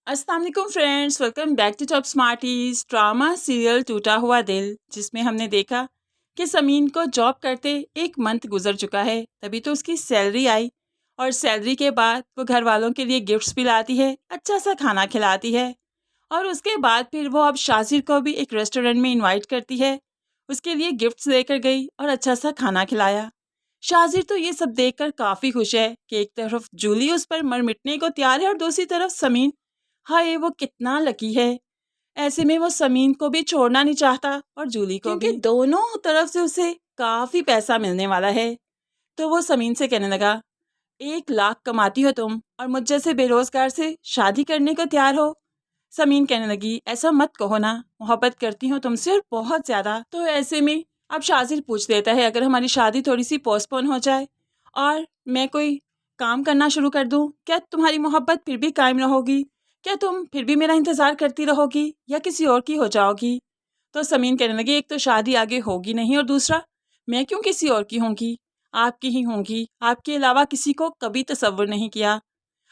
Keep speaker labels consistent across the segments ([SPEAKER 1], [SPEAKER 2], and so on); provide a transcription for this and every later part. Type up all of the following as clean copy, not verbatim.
[SPEAKER 1] अस्सलाम वालेकुम friends, welcome back to top smarties. Drama serial टूटा हुआ दिल, जिसमें हमने देखा कि समीन को जॉब करते 1 मंथ गुजर चुका है। तभी तो उसकी सैलरी आई और सैलरी के बाद वो घर वालों के लिए गिफ्ट्स भी लाती है, अच्छा सा खाना खिलाती है। और उसके बाद फिर वो अब शाजिर को भी एक रेस्टोरेंट में इनवाइट करती है, उसके लिए गिफ्ट्स लेकर गई और अच्छा सा खाना खिलाया। शाजिर तो ये सब देखकर काफ़ी खुश है कि एक तरफ जूली उस पर मर मिटने को तैयार है और दूसरी तरफ समीन। हाय वो कितना लकी है। ऐसे में वो समीन को भी छोड़ना नहीं चाहता और जूली को भी, क्योंकि दोनों तरफ से उसे काफ़ी पैसा मिलने वाला है। तो वो समीन से कहने लगा, 1 लाख कमाती हो तुम और मुझ जैसे बेरोजगार से शादी करने को तैयार हो। समीन कहने लगी, ऐसा मत कहो ना, मोहब्बत करती हूँ तुमसे और बहुत ज़्यादा। तो ऐसे में अब शाजिर पूछ लेता है, अगर हमारी शादी थोड़ी सी पोस्टपोन हो जाए और मैं कोई काम करना शुरू कर दूँ, क्या तुम्हारी मोहब्बत फिर भी कायम रहोगी? क्या तुम फिर भी मेरा इंतज़ार करती रहोगी या किसी और की हो जाओगी? तो समीन कहने लगी, एक तो शादी आगे होगी नहीं और दूसरा मैं क्यों किसी और की होंगी, आपकी ही होंगी। आपके अलावा किसी को कभी तसव्वुर नहीं किया।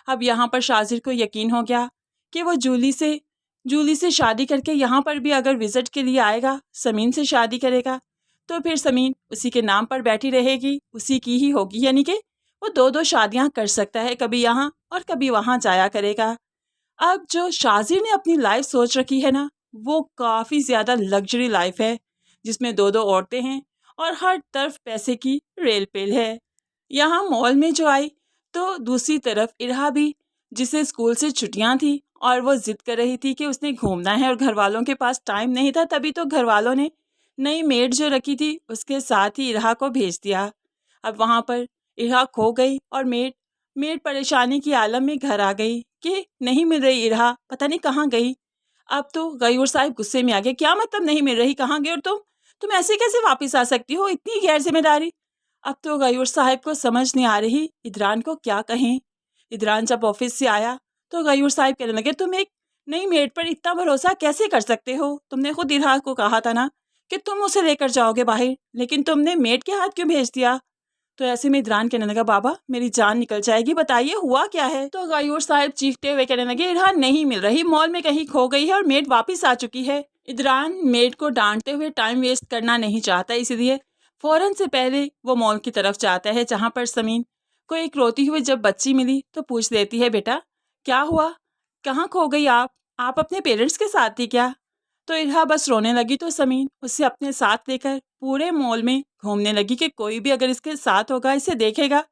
[SPEAKER 1] अब यहाँ पर शाजिर को यकीन हो गया कि वो जूली से शादी करके यहाँ पर भी अगर विजिट के लिए आएगा, समीन से शादी करेगा, तो फिर समीन उसी के नाम पर बैठी रहेगी, उसी की ही होगी। यानी कि वो 2-2 शादियाँ कर सकता है, कभी यहाँ और कभी वहाँ जाया करेगा। अब जो शाजिर ने अपनी लाइफ सोच रखी है ना, वो काफ़ी ज़्यादा लग्जरी लाइफ है, जिसमें 2-2 औरतें हैं और हर तरफ पैसे की रेल पेल है। यहाँ मॉल में जो आई, तो दूसरी तरफ इरहा भी, जिसे स्कूल से छुट्टियां थी और वो जिद कर रही थी कि उसने घूमना है और घर वालों के पास टाइम नहीं था, तभी तो घर वालों ने नई मेड जो रखी थी उसके साथ ही इरहा को भेज दिया। अब वहाँ पर इरहा खो गई और मेड मेड परेशानी की आलम में घर आ गई कि नहीं मिल रही इरहा, पता नहीं कहाँ गई। अब तो गयूर साहब गुस्से में आ गए, क्या मतलब नहीं मिल रही, कहाँ गई और तुम ऐसे कैसे वापस आ सकती हो, इतनी गैर जिम्मेदारी। अब तो गयूर साहब को समझ नहीं आ रही इदरान को क्या कहें। इदरान जब ऑफिस से आया तो गयूर साहब कहने लगे, तुम एक नई मेड पर इतना भरोसा कैसे कर सकते हो? तुमने खुद इरहा को कहा था ना कि तुम उसे लेकर जाओगे बाहर, लेकिन तुमने मेड के हाथ क्यों भेज दिया? तो ऐसे में इदरान कहने लगा, बाबा मेरी जान निकल जाएगी, बताइए हुआ क्या है? तो गयूर साहब चीखते हुए कहने लगे, इरहा नहीं मिल रही, मॉल में कहीं खो गई है और मेड वापस आ चुकी है। इदरान मेड को डांटते हुए टाइम वेस्ट करना नहीं चाहता, इसलिए फौरन से पहले वो मॉल की तरफ जाता है, जहाँ पर समीन को एक रोती हुई जब बच्ची मिली तो पूछ लेती है, बेटा क्या हुआ, कहाँ खो गई आप अपने पेरेंट्स के साथ थी क्या? तो इरहा बस रोने लगी, तो समीन उसे अपने साथ लेकर पूरे मॉल में घूमने लगी कि कोई भी अगर इसके साथ होगा, इसे देखेगा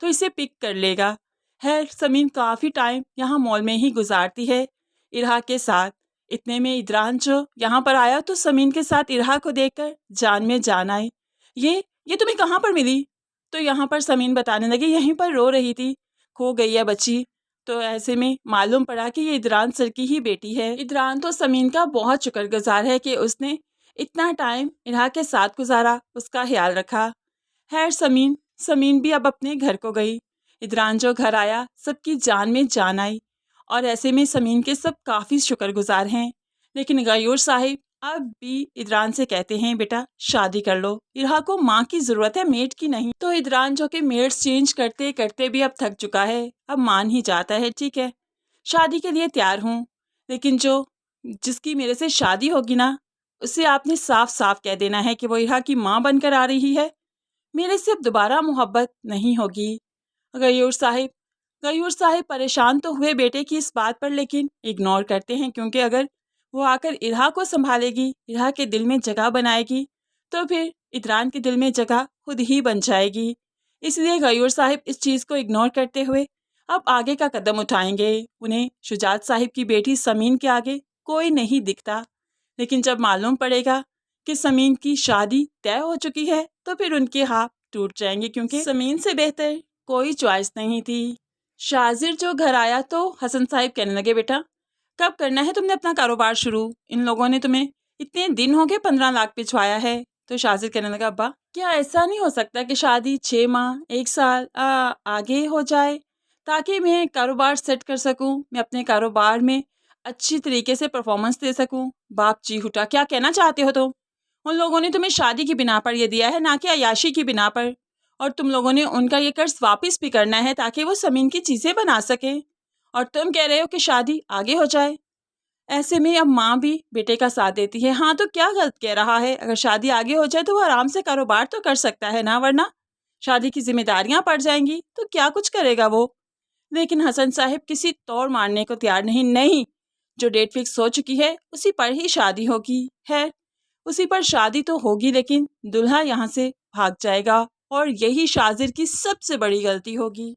[SPEAKER 1] तो इसे पिक कर लेगा। है समीन काफ़ी टाइम यहाँ मॉल में ही गुजारती है इरहा के साथ। इतने में इदरान जो यहाँ पर आया तो समीन के साथ इरहा को देखकर जान में जान आई। ये तुम्हें कहाँ पर मिली? तो यहाँ पर समीन बताने लगी, यहीं पर रो रही थी, खो गई है बच्ची। तो ऐसे में मालूम पड़ा कि ये इदरान सर की ही बेटी है। इदरान तो समीन का बहुत शुक्रगुजार है कि उसने इतना टाइम इरहा के साथ गुजारा, उसका ख्याल रखा। खैर समीन भी अब अपने घर को गई। इदरान जो घर आया, सबकी जान में जान आई और ऐसे में समीन के सब काफ़ी शुक्रगुजार हैं। लेकिन गयूर साहिब अब भी इदरान से कहते हैं, बेटा शादी कर लो, इरहा को माँ की ज़रूरत है, मेड की नहीं। तो इदरान जो कि मेड्स चेंज करते करते भी अब थक चुका है, अब मान ही जाता है, ठीक है शादी के लिए तैयार हूँ, लेकिन जिसकी मेरे से शादी होगी ना, उसे आपने साफ साफ कह देना है कि वो इरहा की माँ बनकर आ रही है, मेरे से अब दोबारा मोहब्बत नहीं होगी। गयूर साहिब गयूर साहिब परेशान तो हुए बेटे की इस बात पर, लेकिन इग्नोर करते हैं, क्योंकि अगर वो आकर इरहा को संभालेगी, इरहा के दिल में जगह बनाएगी, तो फिर इदरान के दिल में जगह खुद ही बन जाएगी। इसलिए गयूर साहिब इस चीज़ को इग्नोर करते हुए अब आगे का कदम उठाएंगे। उन्हें शुजात साहिब की बेटी समीन के आगे कोई नहीं दिखता, लेकिन जब मालूम पड़ेगा कि समीन की शादी तय हो चुकी है, तो फिर उनके हाथ टूट जाएंगे, क्योंकि समीन से बेहतर कोई चॉइस नहीं थी। शाजिर जो घर आया तो हसन साहिब कहने लगे, बेटा कब करना है तुमने अपना कारोबार शुरू? इन लोगों ने तुम्हें इतने दिन हो गए 15 लाख पिछवाया है। तो शाजिर कहने लगा, अब्बा क्या ऐसा नहीं हो सकता कि शादी 6 माह 1 साल आगे हो जाए, ताकि मैं कारोबार सेट कर सकूं, मैं अपने कारोबार में अच्छी तरीके से परफॉर्मेंस दे सकूं। बाप जी हुटा, क्या कहना चाहते हो तुम? उन लोगों ने तुम्हें शादी की बिना पर ये दिया है, ना कि अयाशी की बिना पर, और तुम लोगों ने उनका ये कर्ज वापस भी करना है ताकि वो समीन की चीज़ें बना सकें। और तुम कह रहे हो कि शादी आगे हो जाए। ऐसे में अब माँ भी बेटे का साथ देती है। हाँ, तो क्या गलत कह रहा है? अगर शादी आगे हो जाए तो वो आराम से कारोबार तो कर सकता है ना, वरना शादी की जिम्मेदारियां पड़ जाएंगी तो क्या कुछ करेगा वो। लेकिन हसन साहब किसी तौर मारने को तैयार नहीं। नहीं, जो डेट फिक्स हो चुकी है उसी पर ही शादी होगी। है, उसी पर शादी तो होगी, लेकिन दूल्हा यहाँ से भाग जाएगा और यही शाजिर की सबसे बड़ी गलती होगी।